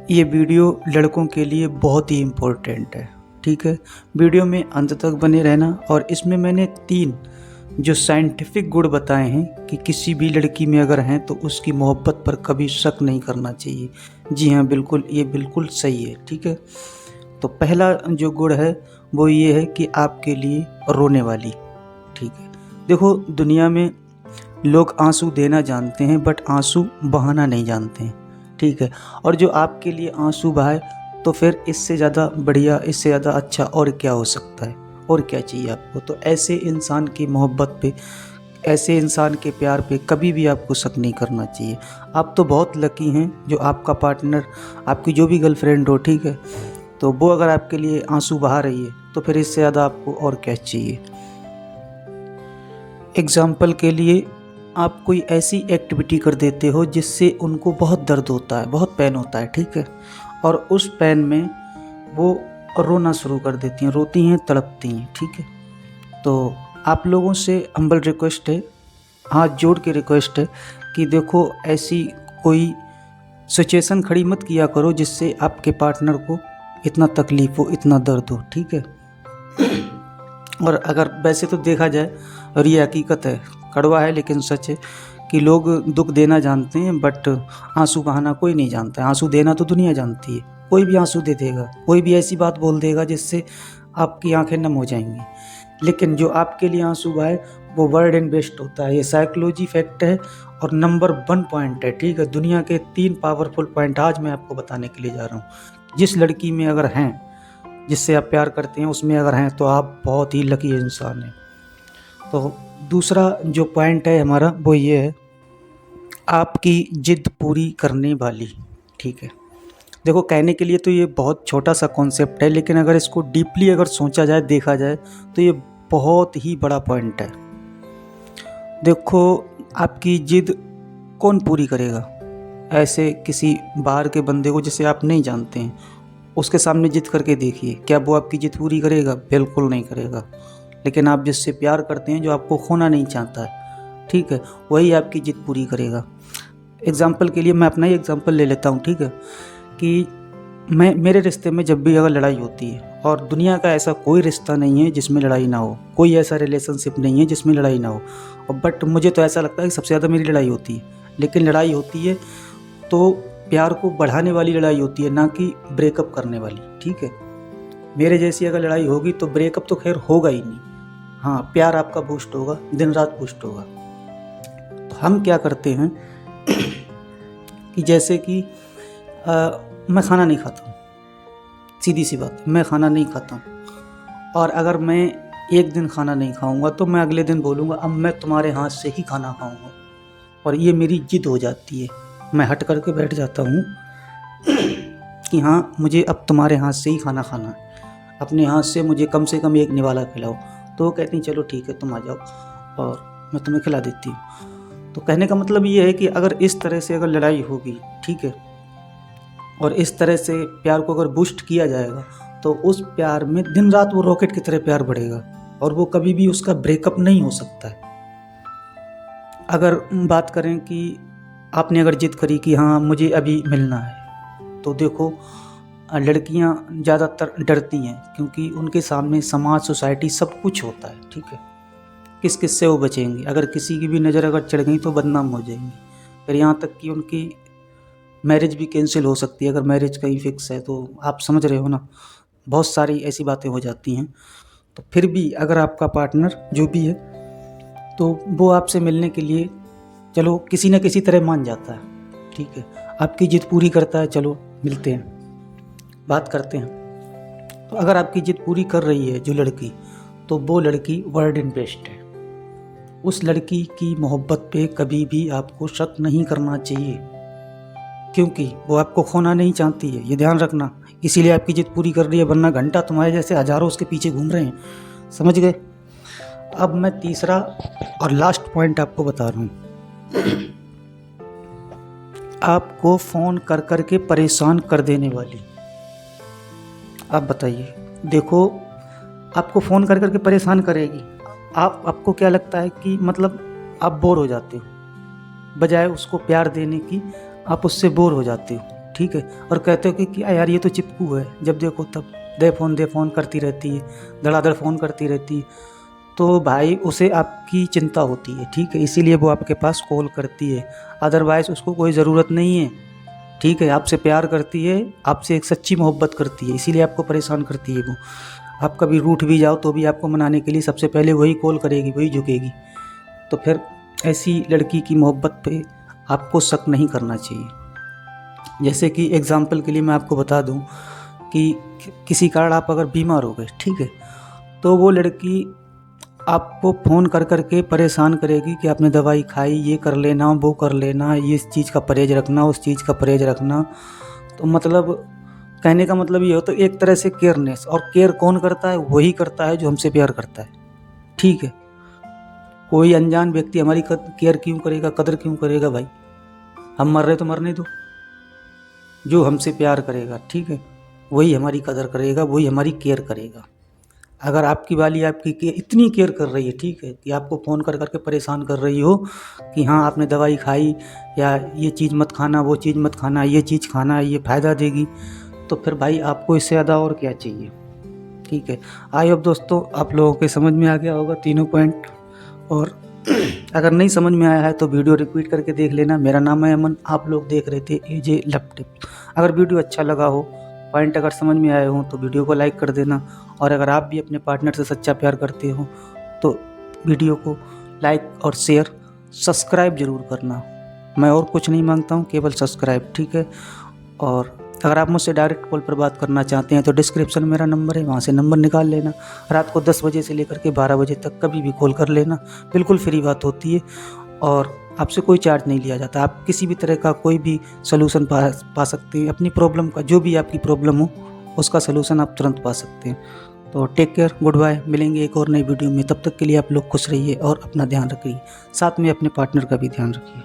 ये वीडियो लड़कों के लिए बहुत ही इम्पोर्टेंट है, ठीक है। वीडियो में अंत तक बने रहना। और इसमें मैंने 3 जो साइंटिफिक गुण बताए हैं कि किसी भी लड़की में अगर हैं तो उसकी मोहब्बत पर कभी शक नहीं करना चाहिए। जी हाँ, बिल्कुल, ये बिल्कुल सही है, ठीक है। तो पहला जो गुण है वो ये है कि आपके लिए रोने वाली, ठीक है। देखो, दुनिया में लोग आंसू देना जानते हैं बट आंसू बहाना नहीं जानते हैं, ठीक है। और जो आपके लिए आंसू बहाए तो फिर इससे ज़्यादा बढ़िया, इससे ज़्यादा अच्छा और क्या हो सकता है, और क्या चाहिए आपको। तो ऐसे इंसान की मोहब्बत पे, ऐसे इंसान के प्यार पे कभी भी आपको शक नहीं करना चाहिए। आप तो बहुत लकी हैं जो आपका पार्टनर, आपकी जो भी गर्लफ्रेंड हो, ठीक है, तो वो अगर आपके लिए आंसू बहा रही है तो फिर इससे ज़्यादा आपको और क्या चाहिए। एग्ज़ाम्पल के लिए, आप कोई ऐसी एक्टिविटी कर देते हो जिससे उनको बहुत दर्द होता है, बहुत पेन होता है, ठीक है, और उस पेन में वो रोना शुरू कर देती हैं, रोती हैं, तड़पती हैं, ठीक है। तो आप लोगों से हम्बल रिक्वेस्ट है, हाथ जोड़ के रिक्वेस्ट है कि देखो, ऐसी कोई सिचुएशन खड़ी मत किया करो जिससे आपके पार्टनर को इतना तकलीफ़ हो, इतना दर्द हो, ठीक है। और अगर वैसे तो देखा जाए, और ये हकीकत है, कड़वा है लेकिन सच है, कि लोग दुख देना जानते हैं बट आंसू बहाना कोई नहीं जानता है। आंसू देना तो दुनिया जानती है, कोई भी आंसू दे देगा, कोई भी ऐसी बात बोल देगा जिससे आपकी आंखें नम हो जाएंगी। लेकिन जो आपके लिए आंसू बहाए वो वर्ड एंड बेस्ट होता है। ये साइकोलॉजी फैक्ट है और नंबर 1 पॉइंट है, ठीक है। दुनिया के 3 पावरफुल पॉइंट आज मैं आपको बताने के लिए जा रहा हूँ। जिस लड़की में अगर हैं, जिससे आप प्यार करते हैं, उसमें अगर हैं तो आप बहुत ही लकी इंसान हैं। तो दूसरा जो पॉइंट है हमारा वो ये है, आपकी जिद पूरी करने वाली, ठीक है। देखो, कहने के लिए तो ये बहुत छोटा सा कॉन्सेप्ट है, लेकिन अगर इसको डीपली अगर सोचा जाए, देखा जाए, तो ये बहुत ही बड़ा पॉइंट है। देखो, आपकी जिद कौन पूरी करेगा? ऐसे किसी बाहर के बंदे को जिसे आप नहीं जानते हैं, उसके सामने जिद करके देखिए, क्या वो आपकी जिद पूरी करेगा? बिल्कुल नहीं करेगा। लेकिन आप जिससे प्यार करते हैं, जो आपको खोना नहीं चाहता है, ठीक है, वही आपकी जिद पूरी करेगा। एग्ज़ाम्पल के लिए मैं अपना ही एग्ज़ाम्पल ले लेता हूँ, ठीक है, कि मेरे रिश्ते में जब भी अगर लड़ाई होती है, और दुनिया का ऐसा कोई रिश्ता नहीं है जिसमें लड़ाई ना हो, कोई ऐसा रिलेशनशिप नहीं है जिसमें लड़ाई ना हो, और बट मुझे तो ऐसा लगता है कि सबसे ज़्यादा मेरी लड़ाई होती है। लेकिन लड़ाई होती है तो प्यार को बढ़ाने वाली लड़ाई होती है, ना कि ब्रेकअप करने वाली, ठीक है। मेरे जैसी अगर लड़ाई होगी तो ब्रेकअप तो खैर होगा ही नहीं, हाँ, प्यार आपका बूस्ट होगा, दिन रात बूस्ट होगा। तो हम क्या करते हैं कि जैसे कि मैं खाना नहीं खाता हूँ, सीधी सी बात, मैं खाना नहीं खाता हूँ, और अगर मैं एक दिन खाना नहीं खाऊंगा तो मैं अगले दिन बोलूँगा अब मैं तुम्हारे हाथ से ही खाना खाऊंगा, और ये मेरी जिद हो जाती है। मैं हट करके बैठ जाता हूँ कि हाँ, मुझे अब तुम्हारे हाथ से ही खाना खाना है, अपने हाथ से मुझे कम से कम एक निवाला खिलाओ। तो वो कहती चलो ठीक है, तुम आ जाओ और मैं तुम्हें खिला देती हूँ। तो कहने का मतलब ये है कि अगर इस तरह से अगर लड़ाई होगी, ठीक है, और इस तरह से प्यार को अगर बूस्ट किया जाएगा तो उस प्यार में दिन रात वो रॉकेट की तरह प्यार बढ़ेगा, और वो कभी भी उसका ब्रेकअप नहीं हो सकता है। अगर बात करें कि आपने अगर जिद करी कि हाँ मुझे अभी मिलना है, तो देखो, लड़कियां ज़्यादातर डरती हैं क्योंकि उनके सामने समाज, सोसाइटी सब कुछ होता है, ठीक है। किस किस से वो बचेंगी? अगर किसी की भी नज़र अगर चढ़ गई तो बदनाम हो जाएंगी। फिर यहाँ तक कि उनकी मैरिज भी कैंसिल हो सकती है, अगर मैरिज कहीं फिक्स है तो। आप समझ रहे हो ना, बहुत सारी ऐसी बातें हो जाती हैं। तो फिर भी अगर आपका पार्टनर जो भी है तो वो आपसे मिलने के लिए चलो किसी न किसी तरह मान जाता है, ठीक है, आपकी जिद पूरी करता है, चलो मिलते हैं, बात करते हैं। तो अगर आपकी जिद पूरी कर रही है जो लड़की, तो वो लड़की वर्ल्ड एंड बेस्ट है। उस लड़की की मोहब्बत पे कभी भी आपको शक नहीं करना चाहिए, क्योंकि वो आपको खोना नहीं चाहती है, ये ध्यान रखना। इसीलिए आपकी जिद पूरी कर रही है, वरना घंटा तुम्हारे जैसे हजारों उसके पीछे घूम रहे हैं, समझ गए। अब मैं तीसरा और लास्ट पॉइंट आपको बता रहा हूँ। आपको फ़ोन कर कर के परेशान कर देने वाली। आप बताइए, देखो, आपको फ़ोन कर कर के परेशान करेगी। आपको क्या लगता है कि मतलब आप बोर हो जाते हो, बजाय उसको प्यार देने की आप उससे बोर हो जाते हो, ठीक है, और कहते हो कि क्या यार ये तो चिपकू है, जब देखो तब दे फ़ोन करती रहती है, धड़ाधड़ फ़ोन करती रहती है। तो भाई उसे आपकी चिंता होती है, ठीक है, इसीलिए वो आपके पास कॉल करती है, अदरवाइज़ उसको कोई ज़रूरत नहीं है, ठीक है। आपसे प्यार करती है, आपसे एक सच्ची मोहब्बत करती है, इसीलिए आपको परेशान करती है वो। आप कभी रूठ भी जाओ तो भी आपको मनाने के लिए सबसे पहले वही कॉल करेगी, वही झुकेगी। तो फिर ऐसी लड़की की मोहब्बत पे आपको शक नहीं करना चाहिए। जैसे कि एग्ज़ाम्पल के लिए मैं आपको बता दूं कि किसी कारण आप अगर बीमार हो गए, ठीक है, तो वो लड़की आपको फ़ोन कर कर के परेशान करेगी कि आपने दवाई खाई, ये कर लेना, वो कर लेना, ये इस चीज़ का परहेज़ रखना, उस चीज़ का परहेज़ रखना। तो मतलब कहने का मतलब ये हो तो एक तरह से केयरनेस, और केयर कौन करता है? वही करता है जो हमसे प्यार करता है, ठीक है। कोई अनजान व्यक्ति हमारी केयर क्यों करेगा, कदर क्यों करेगा भाई? हम मर रहे तो मरने दो। जो हमसे प्यार करेगा, ठीक है, वही हमारी कदर करेगा, वही हमारी केयर करेगा। अगर आपकी वाली आपकी इतनी केयर कर रही है, ठीक है, कि आपको फ़ोन कर करके परेशान कर रही हो कि हाँ आपने दवाई खाई, या ये चीज़ मत खाना, वो चीज़ मत खाना, ये चीज़ खाना, ये फ़ायदा देगी, तो फिर भाई आपको इससे ज़्यादा और क्या चाहिए, ठीक है। आई होप दोस्तों आप लोगों के समझ में आ गया होगा तीनों पॉइंट, और अगर नहीं समझ में आया है तो वीडियो रिपीट करके देख लेना। मेरा नाम है अमन, आप लोग देख रहे थे AJ लव टिप्स। अगर वीडियो अच्छा लगा हो, पॉइंट अगर समझ में आए हों तो वीडियो को लाइक कर देना, और अगर आप भी अपने पार्टनर से सच्चा प्यार करते हो तो वीडियो को लाइक और शेयर, सब्सक्राइब ज़रूर करना। मैं और कुछ नहीं मांगता हूँ, केवल सब्सक्राइब, ठीक है। और अगर आप मुझसे डायरेक्ट कॉल पर बात करना चाहते हैं तो डिस्क्रिप्शन में मेरा नंबर है, वहाँ से नंबर निकाल लेना। रात को 10 बजे से लेकर के 12 बजे तक कभी भी कॉल कर लेना, बिल्कुल फ्री बात होती है, और आपसे कोई चार्ज नहीं लिया जाता। आप किसी भी तरह का कोई भी सलूशन पा सकते हैं अपनी प्रॉब्लम का, जो भी आपकी प्रॉब्लम हो उसका सलूशन आप तुरंत पा सकते हैं। तो टेक केयर, गुड बाय, मिलेंगे एक और नई वीडियो में। तब तक के लिए आप लोग खुश रहिए और अपना ध्यान रखिए, साथ में अपने पार्टनर का भी ध्यान रखिए।